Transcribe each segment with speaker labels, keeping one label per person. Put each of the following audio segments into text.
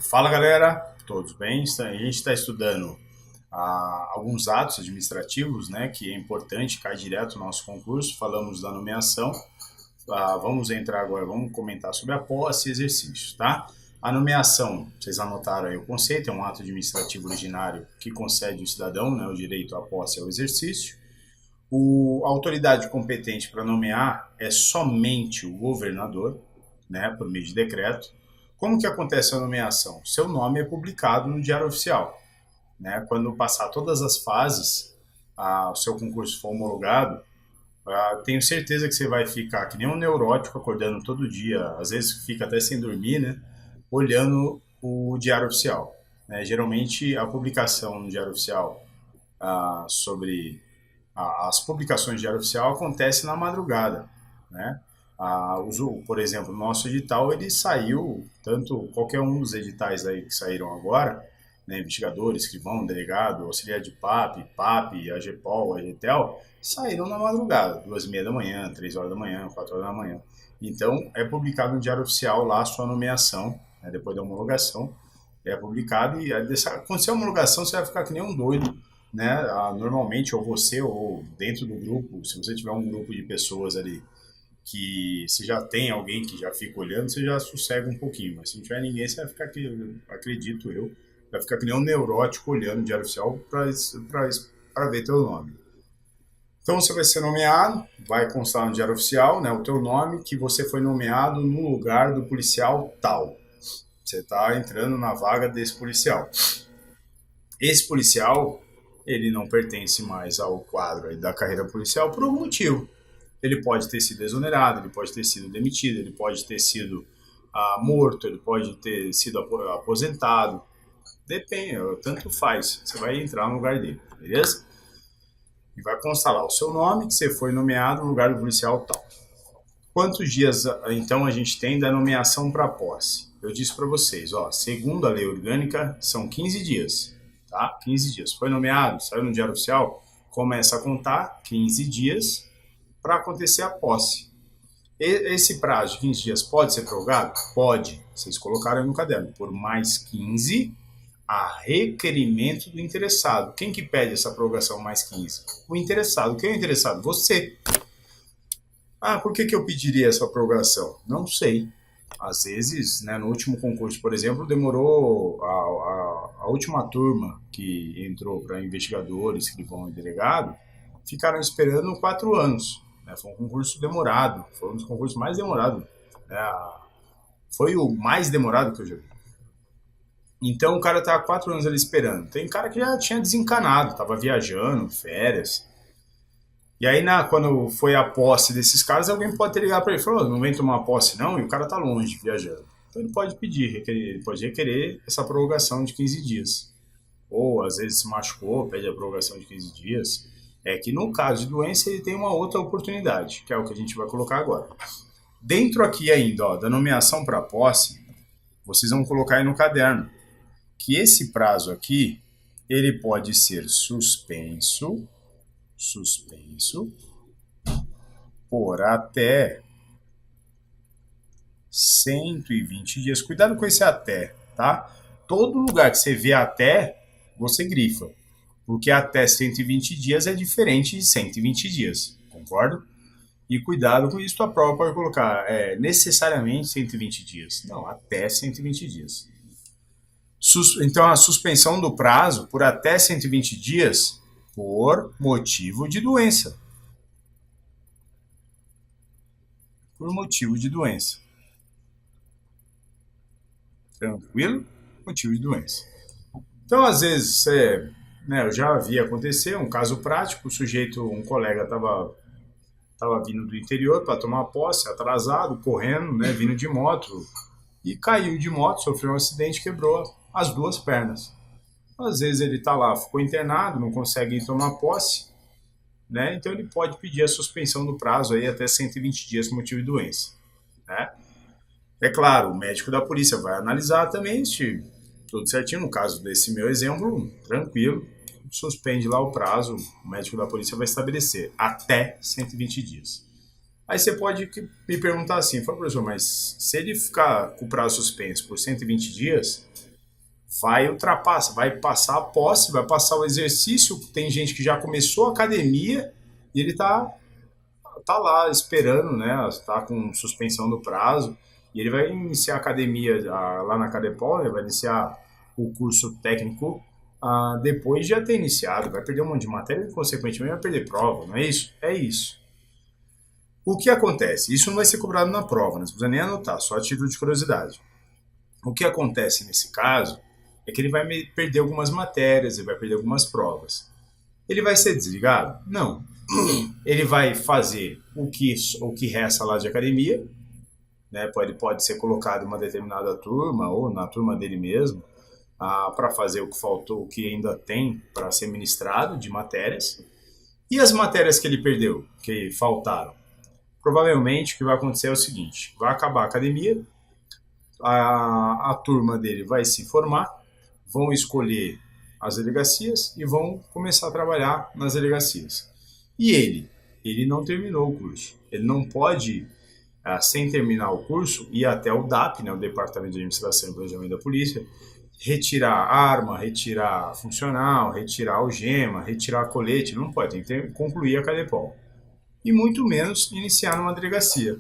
Speaker 1: Fala galera, todos bem? A gente está estudando alguns atos administrativos, né, que é importante, cai direto no nosso concurso. Falamos da nomeação, vamos entrar agora, vamos comentar sobre a posse e exercício, tá? A nomeação, vocês anotaram aí o conceito, é um ato administrativo originário que concede ao cidadão, né, o direito à posse e ao exercício. A autoridade competente para nomear é somente o governador, né, por meio de decreto. Como que acontece a nomeação? Seu nome é publicado no Diário Oficial, né? Quando passar todas as fases, o seu concurso for homologado, tenho certeza que você vai ficar que nem um neurótico acordando todo dia, às vezes fica até sem dormir, né? Olhando o Diário Oficial, né? Geralmente a publicação no Diário Oficial sobre as publicações do Diário Oficial acontecem na madrugada, né? Por exemplo, o nosso edital ele saiu, tanto qualquer um dos editais aí que saíram agora, né, investigador, escrivão, delegado, auxiliar de PAP, AGPOL, AGTEL, saíram na madrugada, 2h30 da manhã, 3 horas da manhã, 4 horas da manhã. Então, é publicado no Diário Oficial lá a sua nomeação, né, depois da homologação, é publicado e acontecer a homologação você vai ficar que nem um doido, né? Normalmente, ou você, ou dentro do grupo, se você tiver um grupo de pessoas ali que se já tem alguém que já fica olhando, você já sossega um pouquinho. Mas se não tiver ninguém, você vai ficar aqui, acredito eu, vai ficar que nem um neurótico olhando o Diário Oficial para ver teu nome. Então você vai ser nomeado, vai constar no Diário Oficial, né, o teu nome, que você foi nomeado no lugar do policial tal. Você está entrando na vaga desse policial. Esse policial, ele não pertence mais ao quadro da carreira policial por algum motivo. Ele pode ter sido exonerado, ele pode ter sido demitido, ele pode ter sido morto, ele pode ter sido aposentado. Depende, tanto faz. Você vai entrar no lugar dele, beleza? E vai constar lá o seu nome, que você foi nomeado no lugar do policial tal. Quantos dias, então, a gente tem da nomeação para posse? Eu disse para vocês, segundo a lei orgânica, são 15 dias, tá? 15 dias. Foi nomeado, saiu no Diário Oficial, começa a contar 15 dias para acontecer a posse. Esse prazo de 15 dias pode ser prorrogado? Pode. Vocês colocaram aí no caderno. Por mais 15, a requerimento do interessado. Quem que pede essa prorrogação mais 15? O interessado. Quem é o interessado? Você. Por que eu pediria essa prorrogação? Não sei. Às vezes, né, no último concurso, por exemplo, demorou a última turma que entrou para investigadores, escrivão e delegado, ficaram esperando 4 anos. Foi um concurso demorado, foi um dos concursos mais demorados. Foi o mais demorado que eu já vi. Então o cara estava 4 anos ali esperando. Tem cara que já tinha desencanado, estava viajando, férias. E aí, quando foi a posse desses caras, alguém pode ter ligado para ele e falou: não vem tomar posse não, e o cara está longe, viajando. Então ele pode ele pode requerer essa prorrogação de 15 dias. Ou às vezes se machucou, pede a prorrogação de 15 dias. É que no caso de doença ele tem uma outra oportunidade, que é o que a gente vai colocar agora. Dentro aqui ainda, da nomeação para posse, vocês vão colocar aí no caderno que esse prazo aqui, ele pode ser suspenso por até 120 dias. Cuidado com esse até, tá? Todo lugar que você vê até, você grifa. Porque até 120 dias é diferente de 120 dias, concordo? E cuidado com isso, a prova pode colocar necessariamente 120 dias. Não, até 120 dias. Então, a suspensão do prazo por até 120 dias por motivo de doença. Por motivo de doença. Tranquilo? Motivo de doença. Então, às vezes, eu já vi acontecer um caso prático, um colega estava vindo do interior para tomar posse, atrasado, correndo, né, vindo de moto, e caiu de moto, sofreu um acidente, quebrou as 2 pernas. Às vezes ele está lá, ficou internado, não consegue ir tomar posse, né, então ele pode pedir a suspensão do prazo aí até 120 dias por motivo de doença, né. É claro, o médico da polícia vai analisar também se tudo certinho. No caso desse meu exemplo, tranquilo, suspende lá o prazo, o médico da polícia vai estabelecer até 120 dias. Aí você pode me perguntar assim, professor, mas se ele ficar com o prazo suspenso por 120 dias, vai ultrapassar, vai passar a posse, vai passar o exercício. Tem gente que já começou a academia e ele tá lá esperando, né? Tá com suspensão do prazo e ele vai iniciar a academia lá na Cadepol, ele vai iniciar o curso técnico depois de já ter iniciado, vai perder um monte de matéria e consequentemente vai perder prova, não é isso? É isso. O que acontece? Isso não vai ser cobrado na prova, não precisa nem anotar, só a título de curiosidade. O que acontece nesse caso é que ele vai perder algumas matérias, ele vai perder algumas provas. Ele vai ser desligado? Não. Ele vai fazer o que resta lá de academia, né? Pode ser colocado em uma determinada turma ou na turma dele mesmo, para fazer o que faltou, o que ainda tem para ser ministrado de matérias. E as matérias que ele perdeu, que faltaram? Provavelmente o que vai acontecer é o seguinte: vai acabar a academia, a turma dele vai se formar, vão escolher as delegacias e vão começar a trabalhar nas delegacias. E ele não terminou o curso. Ele não pode, sem terminar o curso, ir até o DAP, né, o Departamento de Administração e Planejamento da Polícia, retirar arma, retirar funcional, retirar algema, retirar colete. Não pode, tem que concluir a Cadepol. E muito menos iniciar numa delegacia.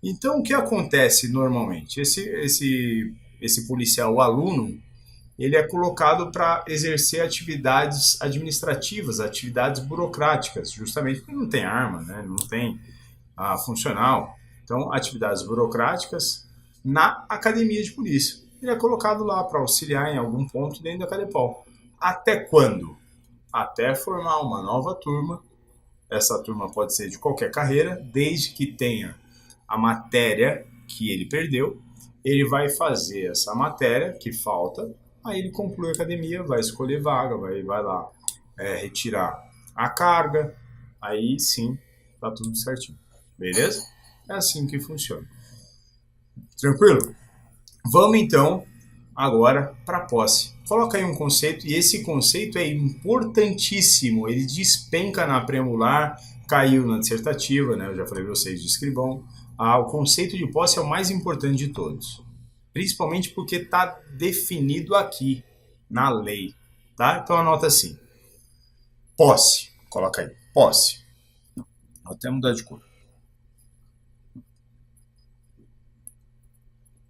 Speaker 1: Então, o que acontece normalmente? Esse policial, o aluno, ele é colocado para exercer atividades administrativas, atividades burocráticas, justamente porque não tem arma, né? Não tem funcional. Então, atividades burocráticas na academia de polícia. Ele é colocado lá para auxiliar em algum ponto dentro da Cadepol. Até quando? Até formar uma nova turma. Essa turma pode ser de qualquer carreira, desde que tenha a matéria que ele perdeu. Ele vai fazer essa matéria que falta, aí ele conclui a academia, vai escolher vaga, vai lá retirar a carga, aí sim tá tudo certinho. Beleza? É assim que funciona. Tranquilo? Vamos então agora para a posse. Coloca aí um conceito, e esse conceito é importantíssimo. Ele despenca na premular, caiu na dissertativa, né? Eu já falei para vocês de escrivão. O conceito de posse é o mais importante de todos. Principalmente porque está definido aqui na lei. Tá? Então anota assim. Posse. Coloca aí. Posse. Vou até mudar de cor.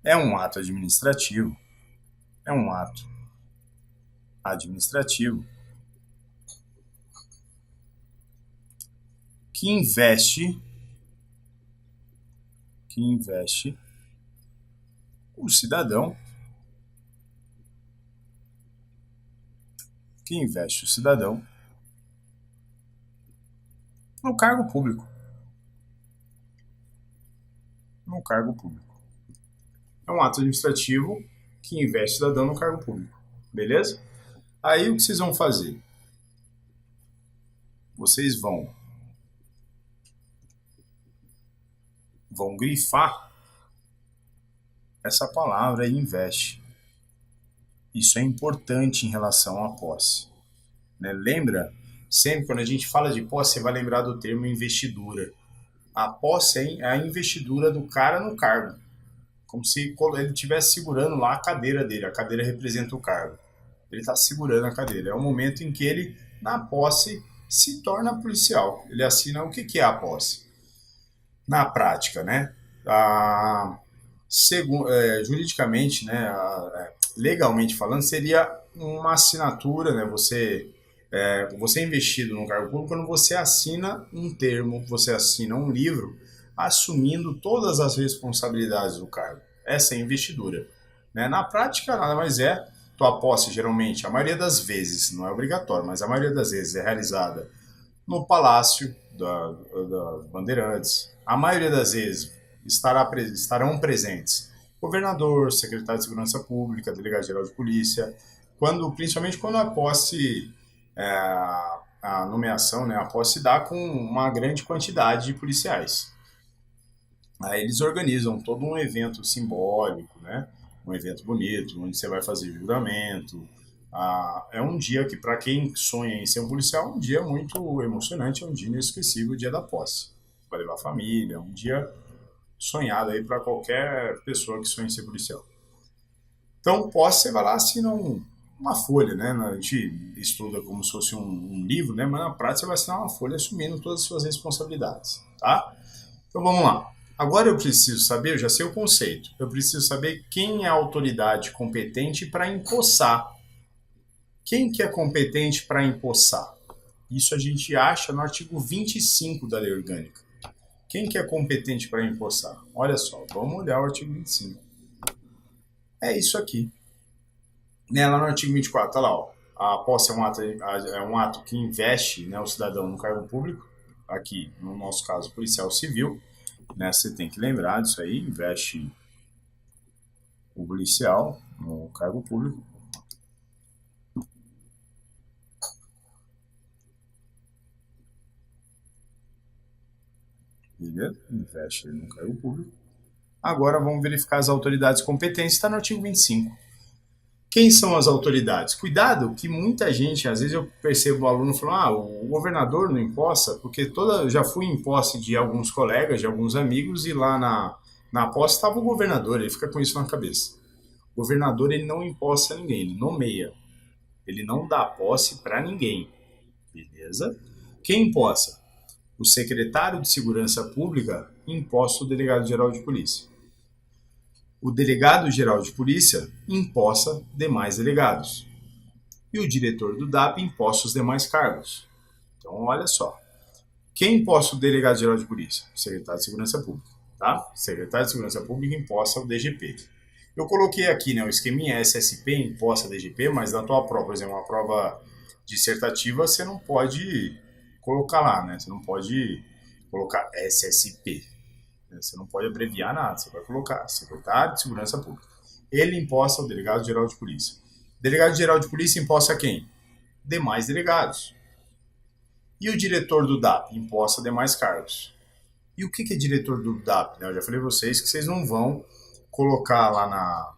Speaker 1: É um ato administrativo. É um ato administrativo que investe o cidadão no cargo público. É um ato administrativo que investe o cidadão no cargo público. Beleza? Aí o que vocês vão fazer? Vocês vão grifar essa palavra aí, investe. Isso é importante em relação à posse. Né? Lembra, sempre quando a gente fala de posse, você vai lembrar do termo investidura. A posse é a investidura do cara no cargo. Como se ele estivesse segurando lá a cadeira dele. A cadeira representa o cargo. Ele está segurando a cadeira. É o momento em que ele, na posse, se torna policial. Ele assina o que é a posse. Na prática, né? Juridicamente, né? Legalmente falando, seria uma assinatura, né? Você é investido no cargo público quando você assina um termo, você assina um livro assumindo todas as responsabilidades do cargo. Essa é a investidura. Né? Na prática, nada mais é. Tua posse, geralmente, a maioria das vezes, não é obrigatório, mas a maioria das vezes é realizada no Palácio da Bandeirantes. A maioria das vezes estarão presentes governador, secretário de Segurança Pública, delegado-geral de polícia, principalmente quando a posse, a nomeação, né, a posse se dá com uma grande quantidade de policiais. Aí eles organizam todo um evento simbólico, né? Um evento bonito, onde você vai fazer juramento. É um dia que, para quem sonha em ser um policial, é um dia muito emocionante, é um dia inesquecível, o dia da posse. Vai levar a família, é um dia sonhado aí para qualquer pessoa que sonha em ser policial. Então, posse, você vai lá, assina uma folha, né? A gente estuda como se fosse um livro, né? Mas na prática você vai assinar uma folha assumindo todas as suas responsabilidades, tá? Então, vamos lá. Agora eu preciso saber, eu já sei o conceito, eu preciso saber quem é a autoridade competente para empossar. Quem que é competente para empossar? Isso a gente acha no artigo 25 da Lei Orgânica. Quem que é competente para empossar? Olha só, vamos olhar o artigo 25. É isso aqui. Lá no artigo 24, tá lá, ó. A posse é um ato que investe, né, o cidadão no cargo público, aqui, no nosso caso, policial civil, né, você tem que lembrar disso aí, investe o policial no cargo público. Beleza? Investe no cargo público. Agora vamos verificar as autoridades competentes, está no artigo 25. Quem são as autoridades? Cuidado que muita gente, às vezes eu percebo o aluno falando, o governador não empossa, porque eu já fui em posse de alguns colegas, de alguns amigos, e lá na posse estava o governador, ele fica com isso na cabeça. O governador, ele não empossa ninguém, ele nomeia. Ele não dá posse para ninguém, beleza? Quem empossa? O secretário de Segurança Pública imposta o delegado-geral de polícia. O delegado-geral de polícia imposta demais delegados. E o diretor do DAP imposta os demais cargos. Então, olha só. Quem imposta o delegado-geral de polícia? O secretário de Segurança Pública. Tá? O secretário de Segurança Pública imposta o DGP. Eu coloquei aqui, né, o esqueminha SSP imposta DGP, mas na tua prova, por exemplo, uma prova dissertativa, você não pode colocar lá, né? Você não pode colocar SSP. Você não pode abreviar nada, você vai colocar secretário de Segurança Pública. Ele imposta ao delegado-geral de polícia. Delegado-geral de polícia imposta a quem? Demais delegados. E o diretor do DAP imposta demais cargos. E o que é diretor do DAP? Eu já falei a vocês que vocês não vão colocar lá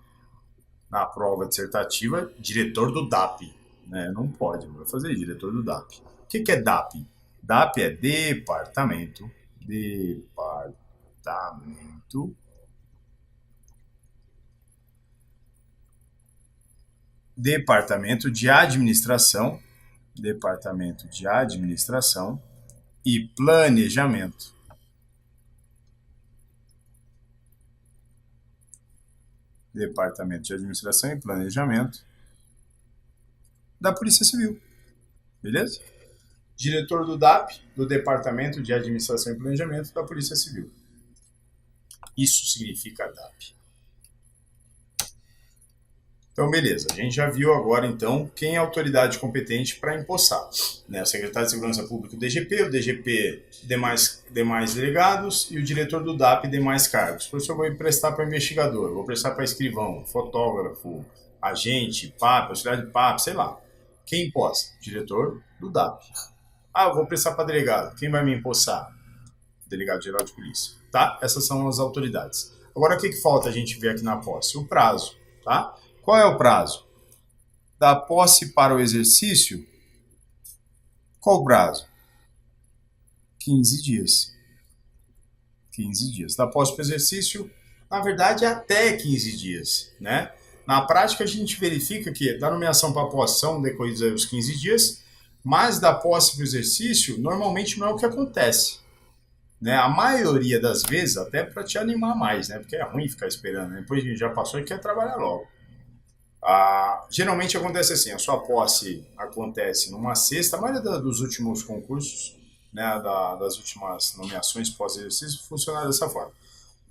Speaker 1: na prova dissertativa diretor do DAP. Né? Não pode, não vai fazer diretor do DAP. O que é DAP? DAP é Departamento de Administração e Planejamento. Departamento de Administração e Planejamento da Polícia Civil. Beleza? Diretor do DAP, do Departamento de Administração e Planejamento da Polícia Civil. Isso significa DAP. Então, beleza. A gente já viu agora, então, quem é a autoridade competente para empossar. Né? O secretário de Segurança Pública, o DGP demais delegados e o diretor do DAP, demais cargos. O professor vai prestar para investigador, vou prestar para escrivão, fotógrafo, agente, PAP, auxiliar de PAP, sei lá. Quem empossa? Diretor do DAP. Eu vou prestar para delegado. Quem vai me empossar? Delegado-geral de polícia. Tá? Essas são as autoridades. Agora, o que falta a gente ver aqui na posse? O prazo. Tá? Qual é o prazo? Da posse para o exercício, qual o prazo? 15 dias. 15 dias. Da posse para o exercício, na verdade, até 15 dias. Né? Na prática, a gente verifica que da nomeação para a posse são decorridos aí os 15 dias, mas da posse para o exercício, normalmente não é o que acontece. Né? A maioria das vezes, até para te animar mais, né? Porque é ruim ficar esperando. Né? Depois que a gente já passou e quer trabalhar logo. Geralmente acontece assim, a sua posse acontece numa sexta, a maioria dos últimos concursos, né, das últimas nomeações pós-exercício, funciona dessa forma.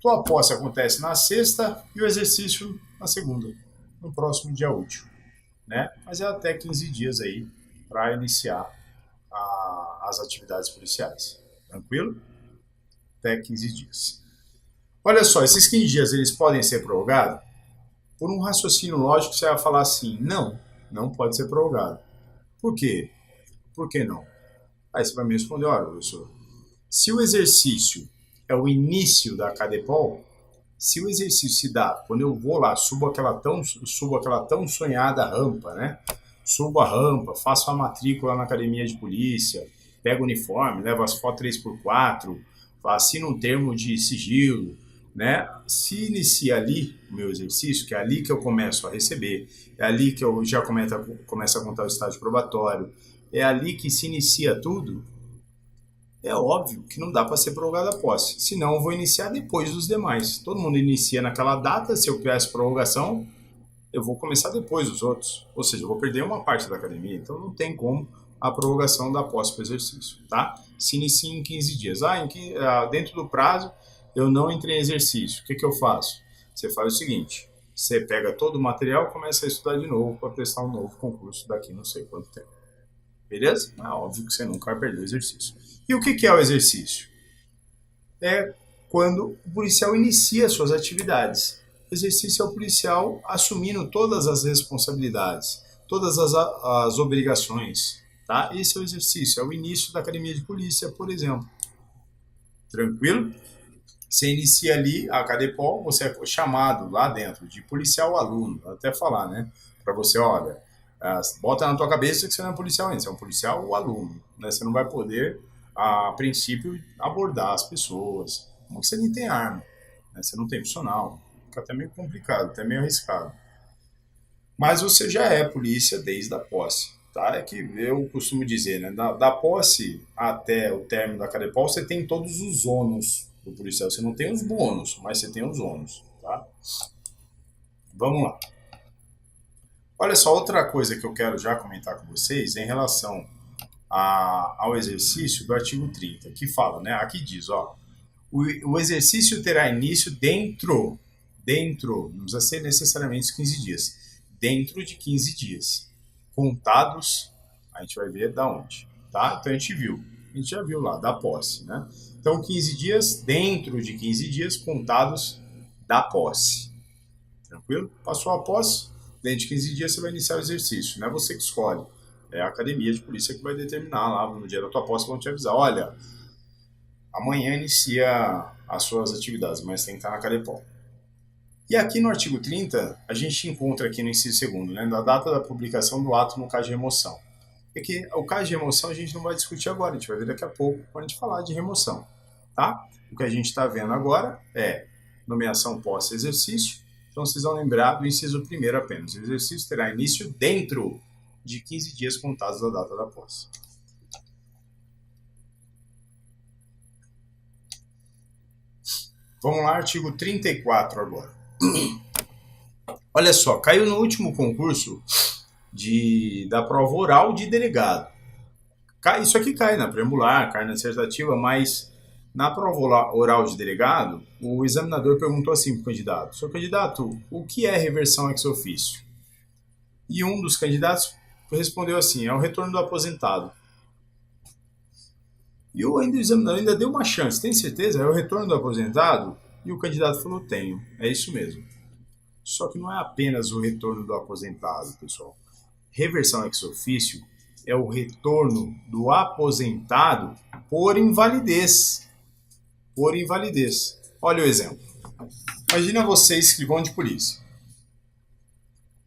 Speaker 1: Tua posse acontece na sexta e o exercício na segunda, no próximo dia útil. Né? Mas é até 15 dias aí para iniciar as atividades policiais. Tranquilo? Até 15 dias. Olha só, esses 15 dias eles podem ser prorrogados? Por um raciocínio lógico, você vai falar assim, não pode ser prorrogado. Por quê? Por que não? Aí você vai me responder, olha, professor, se o exercício é o início da CADEPOL, se o exercício se dá, quando eu vou lá, subo aquela tão sonhada rampa, né? Subo a rampa, faço a matrícula na academia de polícia, pego o uniforme, levo as fotos 3x4, assino um termo de sigilo, né? Se inicia ali o meu exercício, que é ali que eu começo a receber, é ali que eu já começo a contar o estágio probatório, é ali que se inicia tudo, é óbvio que não dá para ser prorrogada a posse. Senão eu vou iniciar depois dos demais. Todo mundo inicia naquela data, se eu peço prorrogação, eu vou começar depois dos outros. Ou seja, eu vou perder uma parte da academia, então não tem como a prorrogação da posse para o exercício, tá? Se inicia em 15 dias. Dentro do prazo, eu não entrei em exercício. O que, que eu faço? Você faz o seguinte, você pega todo o material e começa a estudar de novo para prestar um novo concurso daqui não sei quanto tempo. Beleza? É óbvio que você nunca vai perder o exercício. E o que, que é o exercício? É quando o policial inicia suas atividades. O exercício é o policial assumindo todas as responsabilidades, todas as obrigações. Tá? Esse é o exercício, é o início da academia de polícia, por exemplo. Tranquilo? Você inicia ali a Cadepol, você é chamado lá dentro de policial aluno, até falar, né? Para você, olha, bota na tua cabeça que você não é policial ainda, você é um policial ou aluno, né? Você não vai poder, a princípio, abordar as pessoas, como que você nem tem arma, né? Você não tem funcional, fica até meio complicado, até meio arriscado. Mas você já é polícia desde a posse, tá? É que eu costumo dizer, né? Da posse até o término da Cadepol, você tem todos os ônus do policial. Você não tem os bônus, mas você tem os ônus, tá? Vamos lá. Olha só, outra coisa que eu quero já comentar com vocês é em relação ao exercício do artigo 30, que fala, né? Aqui diz, ó, o exercício terá início dentro, não precisa ser necessariamente os 15 dias, dentro de 15 dias, contados, a gente vai ver da onde, tá? Então a gente já viu lá, da posse, né? Então 15 dias, dentro de 15 dias, contados da posse, tranquilo? Passou a posse, dentro de 15 dias você vai iniciar o exercício, não é você que escolhe, é a academia de polícia que vai determinar lá, no dia da tua posse vão te avisar, olha, amanhã inicia as suas atividades, mas tem que estar na Cadepol. E aqui no artigo 30, a gente encontra aqui no inciso segundo, né, da data da publicação do ato no caso de remoção. É que o caso de remoção a gente não vai discutir agora, a gente vai ver daqui a pouco quando a gente falar de remoção, tá? O que a gente está vendo agora é nomeação pós-exercício, então vocês vão lembrar do inciso primeiro apenas. O exercício terá início dentro de 15 dias contados da data da posse. Vamos lá, artigo 34 agora. Olha só, caiu no último concurso da prova oral de delegado. Isso aqui cai na preambular, cai na dissertativa, mas na prova oral de delegado, o examinador perguntou assim para o candidato: seu candidato, o que é reversão ex officio? E um dos candidatos respondeu assim: é o retorno do aposentado. E o examinador ainda deu uma chance: tem certeza? É o retorno do aposentado? E o candidato falou: tenho, é isso mesmo. Só que não é apenas o retorno do aposentado, pessoal. Reversão ex officio é o retorno do aposentado por invalidez. Por invalidez. Olha o exemplo. Imagina você, escrivão de polícia.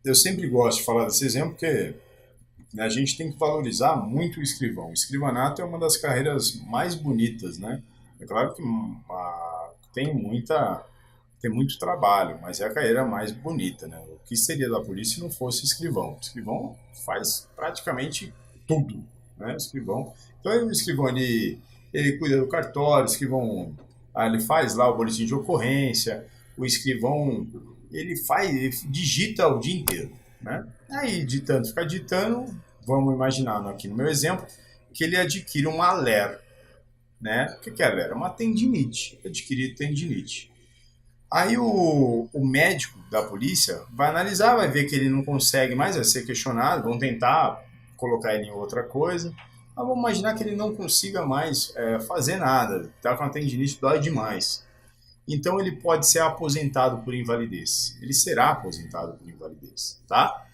Speaker 1: Eu sempre gosto de falar desse exemplo porque, né, a gente tem que valorizar muito o escrivão. O escrivanato é uma das carreiras mais bonitas, né? É claro que tem muito trabalho, mas é a carreira mais bonita, né? O que seria da polícia se não fosse escrivão? O escrivão faz praticamente tudo, né? O escrivão. Então, o escrivão, ele cuida do cartório, o escrivão, ele faz lá o boletim de ocorrência, o escrivão, ele digita o dia inteiro, né? Aí, fica ditando, vamos imaginar aqui no meu exemplo, que ele adquire uma ALER, né? O que é ALER? É uma tendinite, adquirir tendinite. Aí o médico da polícia vai analisar, vai ver que ele não consegue mais, vai ser questionado, vão tentar colocar ele em outra coisa. Mas vamos imaginar que ele não consiga mais fazer nada, tá com a tendinite, dói demais. Então ele pode ser aposentado por invalidez. Ele será aposentado por invalidez, tá?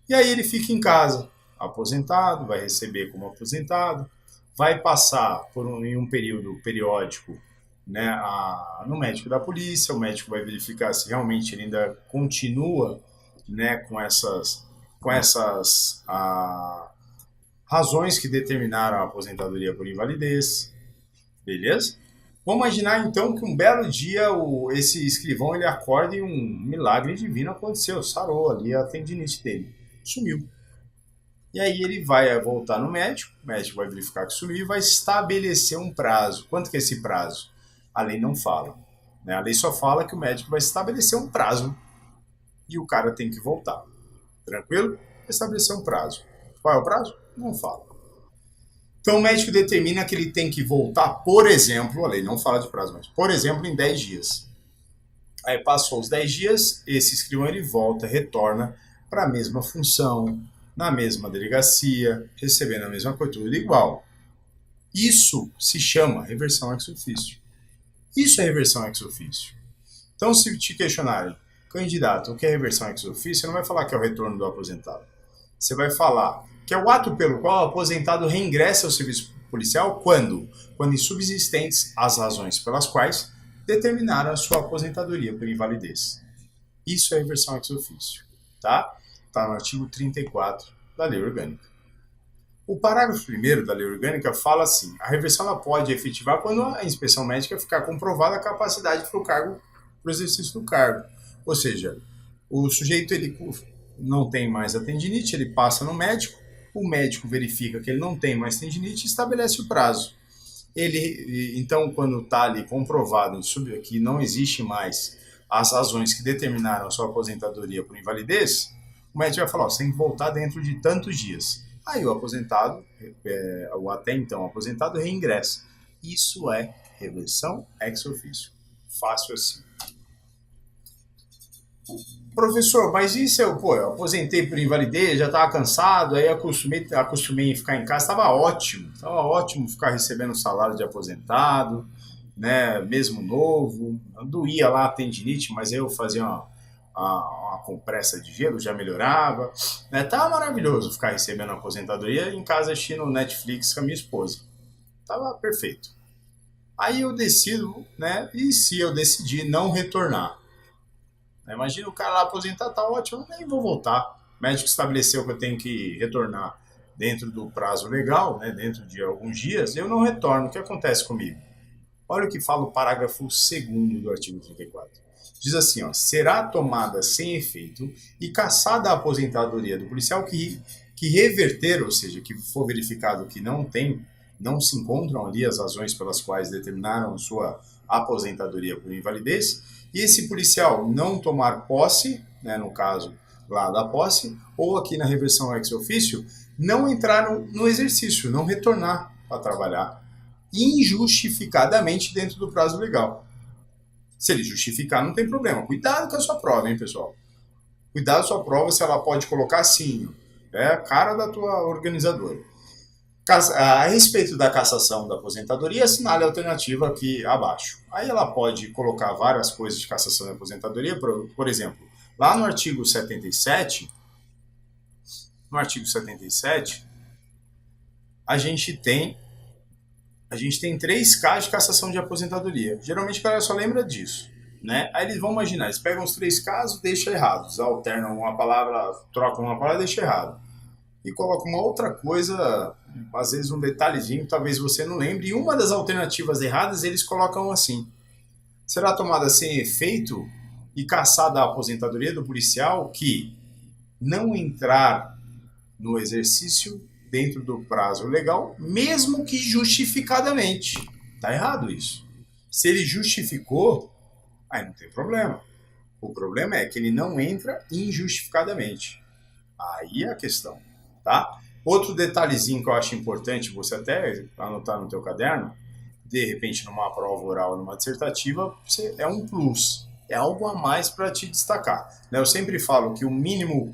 Speaker 1: E aí ele fica em casa, aposentado, vai receber como aposentado, vai passar em um período periódico, né, no médico da polícia, o médico vai verificar se realmente ele ainda continua, né, com essas razões que determinaram a aposentadoria por invalidez, beleza? Vamos imaginar então que um belo dia esse escrivão ele acorda e um milagre divino aconteceu, sarou ali a tendinite dele, sumiu. E aí ele vai voltar no médico, o médico vai verificar que sumiu e vai estabelecer um prazo. Quanto que é esse prazo? A lei não fala. Né? A lei só fala que o médico vai estabelecer um prazo e o cara tem que voltar. Tranquilo? Estabelecer um prazo. Qual é o prazo? Não fala. Então o médico determina que ele tem que voltar, por exemplo, a lei não fala de prazo, mas por exemplo, em 10 dias. Aí passou os 10 dias, esse escrivão ele volta, retorna para a mesma função, na mesma delegacia, recebendo a mesma coisa, tudo igual. Isso se chama reversão ex officio. Isso é reversão ex officio. Então, se te questionarem, candidato, o que é reversão ex officio, você não vai falar que é o retorno do aposentado. Você vai falar que é o ato pelo qual o aposentado reingressa ao serviço policial quando? Quando insubsistentes as razões pelas quais determinaram a sua aposentadoria por invalidez. Isso é reversão ex officio. Tá? Está no artigo 34 da Lei Orgânica. O parágrafo 1º da Lei Orgânica fala assim: a reversão ela pode efetivar quando a inspeção médica ficar comprovada a capacidade para o exercício do cargo. Ou seja, o sujeito ele não tem mais a tendinite, ele passa no médico, o médico verifica que ele não tem mais tendinite e estabelece o prazo. Então, quando está ali comprovado que não existe mais as razões que determinaram a sua aposentadoria por invalidez, o médico vai falar, você tem que voltar dentro de tantos dias. Aí o aposentado, o até então aposentado, reingressa. Isso é reversão ex officio. Fácil assim. Professor, mas isso eu aposentei por invalidez, já estava cansado, aí acostumei em ficar em casa, estava ótimo ficar recebendo salário de aposentado, né, mesmo novo, doía lá a tendinite, mas eu fazia uma compressa de gelo, já melhorava, né, tava maravilhoso ficar recebendo aposentadoria em casa assistindo Netflix com a minha esposa, tava perfeito. Aí eu decido, né, e se eu decidir não retornar? Imagina o cara lá aposentar, tá ótimo, eu nem vou voltar. O médico estabeleceu que eu tenho que retornar dentro do prazo legal, né, dentro de alguns dias, eu não retorno. O que acontece comigo? Olha o que fala o parágrafo 2º do artigo 34. Diz assim, ó, será tomada sem efeito e cassada a aposentadoria do policial que reverter, ou seja, que for verificado que não se encontram ali as razões pelas quais determinaram sua aposentadoria por invalidez, e esse policial não tomar posse, né, no caso lá da posse, ou aqui na reversão ex officio, não entrar no exercício, não retornar para trabalhar injustificadamente dentro do prazo legal. Se ele justificar, não tem problema. Cuidado com a sua prova, hein, pessoal? Cuidado com a sua prova, se ela pode colocar assim, é a cara da tua organizadora. A respeito da cassação da aposentadoria, assinale a alternativa aqui abaixo. Aí ela pode colocar várias coisas de cassação da aposentadoria, por exemplo, lá no artigo 77, a gente tem 3 casos de cassação de aposentadoria. Geralmente a galera só lembra disso. Né? Aí eles vão imaginar, eles pegam os 3 casos, deixam errados, alternam uma palavra, trocam uma palavra, deixam errado. E coloca uma outra coisa, às vezes um detalhezinho que talvez você não lembre, e uma das alternativas erradas eles colocam assim: será tomada sem efeito e cassada a aposentadoria do policial que não entrar no exercício dentro do prazo legal, mesmo que justificadamente. Tá errado isso. Se ele justificou, aí não tem problema. O problema é que ele não entra injustificadamente. Aí é a questão. Tá? Outro detalhezinho que eu acho importante você até anotar no teu caderno, de repente numa prova oral ou numa dissertativa, é um plus, é algo a mais para te destacar. Eu sempre falo que o mínimo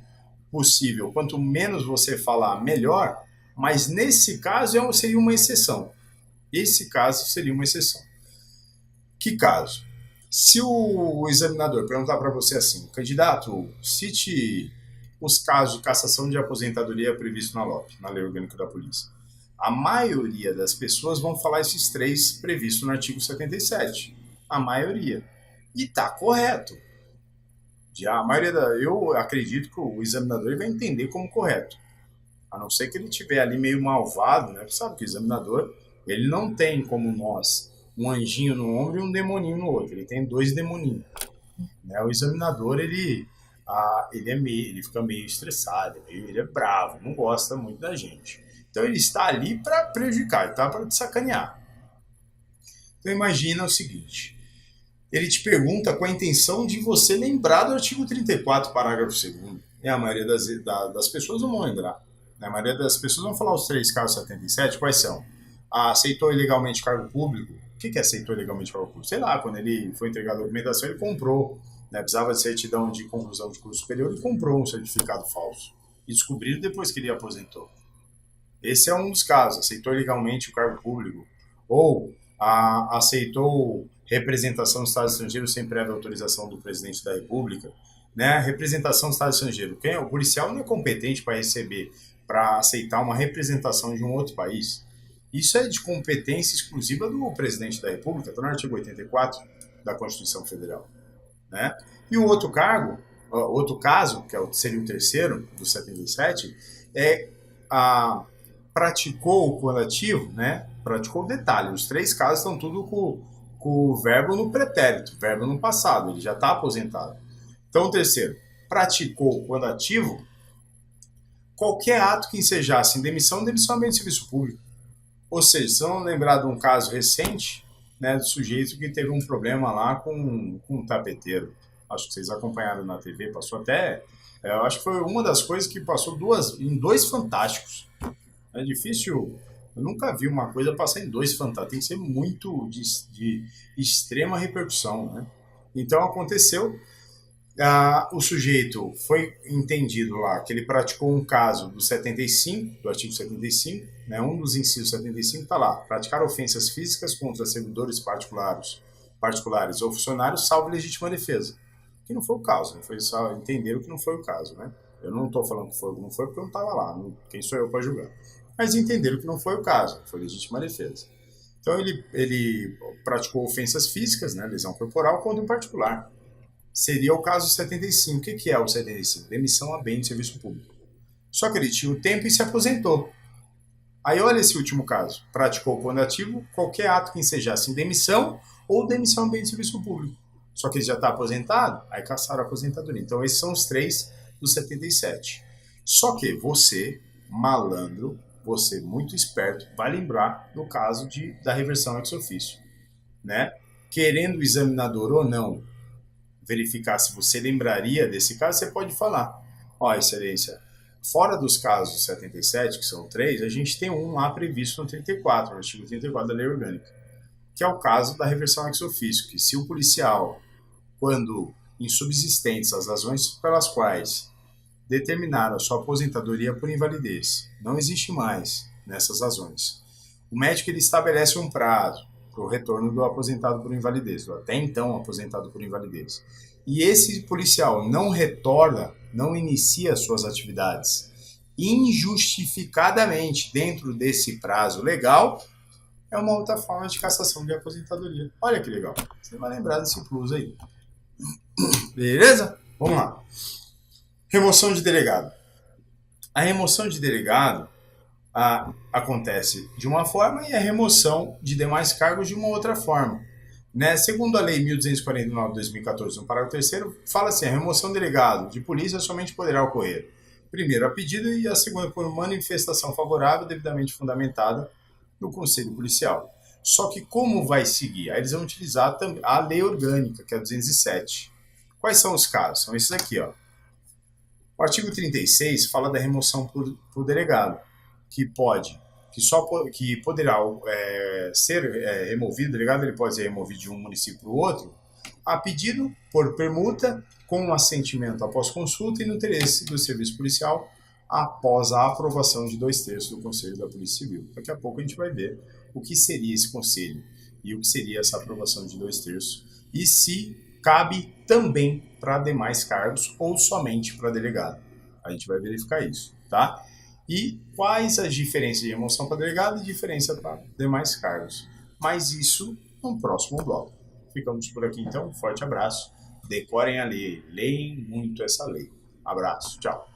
Speaker 1: possível, quanto menos você falar, melhor, mas nesse caso seria uma exceção. Esse caso seria uma exceção. Que caso? Se o examinador perguntar para você assim, candidato, cite os casos de cassação de aposentadoria previstos na LOP, na Lei Orgânica da Polícia. A maioria das pessoas vão falar esses 3 previstos no artigo 77. A maioria. E está correto. Eu acredito que o examinador vai entender como correto. A não ser que ele estiver ali meio malvado, né? Você sabe que o examinador ele não tem como nós um anjinho no ombro e um demoninho no outro. Ele tem dois demoninhos. Né? O examinador, ele fica meio estressado, ele é bravo, não gosta muito da gente. Então ele está ali para prejudicar, ele está para te sacanear. Então imagina o seguinte, ele te pergunta com a intenção de você lembrar do artigo 34, parágrafo 2º. E a maioria das pessoas não vão lembrar. A maioria das pessoas vão falar os 3 casos 77, quais são? Aceitou ilegalmente cargo público. O que aceitou ilegalmente cargo público? Sei lá, quando ele foi entregar a documentação, ele comprou. Né? Precisava de certidão de conclusão de curso superior e comprou um certificado falso. E descobriram depois que ele aposentou. Esse é um dos casos. Aceitou ilegalmente o cargo público. Ou aceitou representação do Estado estrangeiro sem prévia autorização do presidente da República. Né? Representação do Estado estrangeiro. O policial não é competente para receber, para aceitar uma representação de um outro país. Isso é de competência exclusiva do presidente da República, está no artigo 84 da Constituição Federal. Né? E o outro caso, que seria o terceiro, do 77, praticou o conativo, né? Praticou o detalhe. Os 3 casos estão tudo com o verbo no pretérito, verbo no passado, ele já está aposentado. Então, o terceiro, praticou o conativo, qualquer ato que ensejasse em demissão bem de serviço público. Ou seja, se não lembrar de um caso recente, né, do sujeito que teve um problema lá com um tapeteiro. Acho que vocês acompanharam na TV, passou até... eu acho que foi uma das coisas que passou em 2 Fantásticos. É difícil... Eu nunca vi uma coisa passar em 2 Fantásticos. Tem que ser muito de extrema repercussão, né? Então aconteceu... o sujeito foi entendido lá que ele praticou um caso do 75, do artigo 75, né, um dos incisos 75 está lá, praticar ofensas físicas contra servidores particulares ou funcionários, salvo legítima defesa. Que não foi o caso, foi só entenderam que não foi o caso. Né? Eu não estou falando que foi ou não foi porque eu não estava lá, quem sou eu para julgar. Mas entenderam que não foi o caso, foi legítima defesa. Então ele praticou ofensas físicas, né, lesão corporal, contra um particular. Seria o caso 75. O que é o 75? Demissão a bem de serviço público. Só que ele tinha o tempo e se aposentou. Aí olha esse último caso. Praticou o conativo, qualquer ato que ensejasse em demissão ou demissão a bem de serviço público. Só que ele já está aposentado, aí caçaram a aposentadoria. Então esses são os 3 do 77. Só que você, malandro, você muito esperto, vai lembrar do caso da reversão ex officio. Né? Querendo o examinador ou não verificar se você lembraria desse caso, você pode falar, excelência, fora dos casos 77, que são 3, a gente tem um lá previsto no 34, no artigo 34 da Lei Orgânica, que é o caso da reversão ex officio, que se o policial, quando insubsistentes as razões pelas quais determinaram a sua aposentadoria por invalidez, não existe mais nessas razões, o médico ele estabelece um prazo para o retorno do aposentado por invalidez, do até então aposentado por invalidez. E esse policial não retorna, não inicia suas atividades injustificadamente dentro desse prazo legal, é uma outra forma de cassação de aposentadoria. Olha que legal. Você vai lembrar desse plus aí. Beleza? Vamos lá. Remoção de delegado. A remoção de delegado acontece de uma forma e a remoção de demais cargos de uma outra forma. Né? Segundo a Lei 1249 de 2014, no parágrafo 3º, fala assim, a remoção de delegado de polícia somente poderá ocorrer, primeiro, a pedido e a segunda, por manifestação favorável devidamente fundamentada no Conselho Policial. Só que como vai seguir? Aí eles vão utilizar a Lei Orgânica, que é a 207. Quais são os casos? São esses aqui. Ó. O artigo 36 fala da remoção por delegado, que poderá ser removido, o delegado ele pode ser removido de um município para o outro, a pedido por permuta, com assentimento após consulta e no interesse do serviço policial, após a aprovação de 2/3 do Conselho da Polícia Civil. Daqui a pouco a gente vai ver o que seria esse conselho e o que seria essa aprovação de 2/3 e se cabe também para demais cargos ou somente para delegado. A gente vai verificar isso, tá? E quais as diferenças de remoção para delegado e diferença para demais cargos. Mas isso no próximo bloco. Ficamos por aqui então, um forte abraço. Decorem a lei, leem muito essa lei. Abraço, tchau.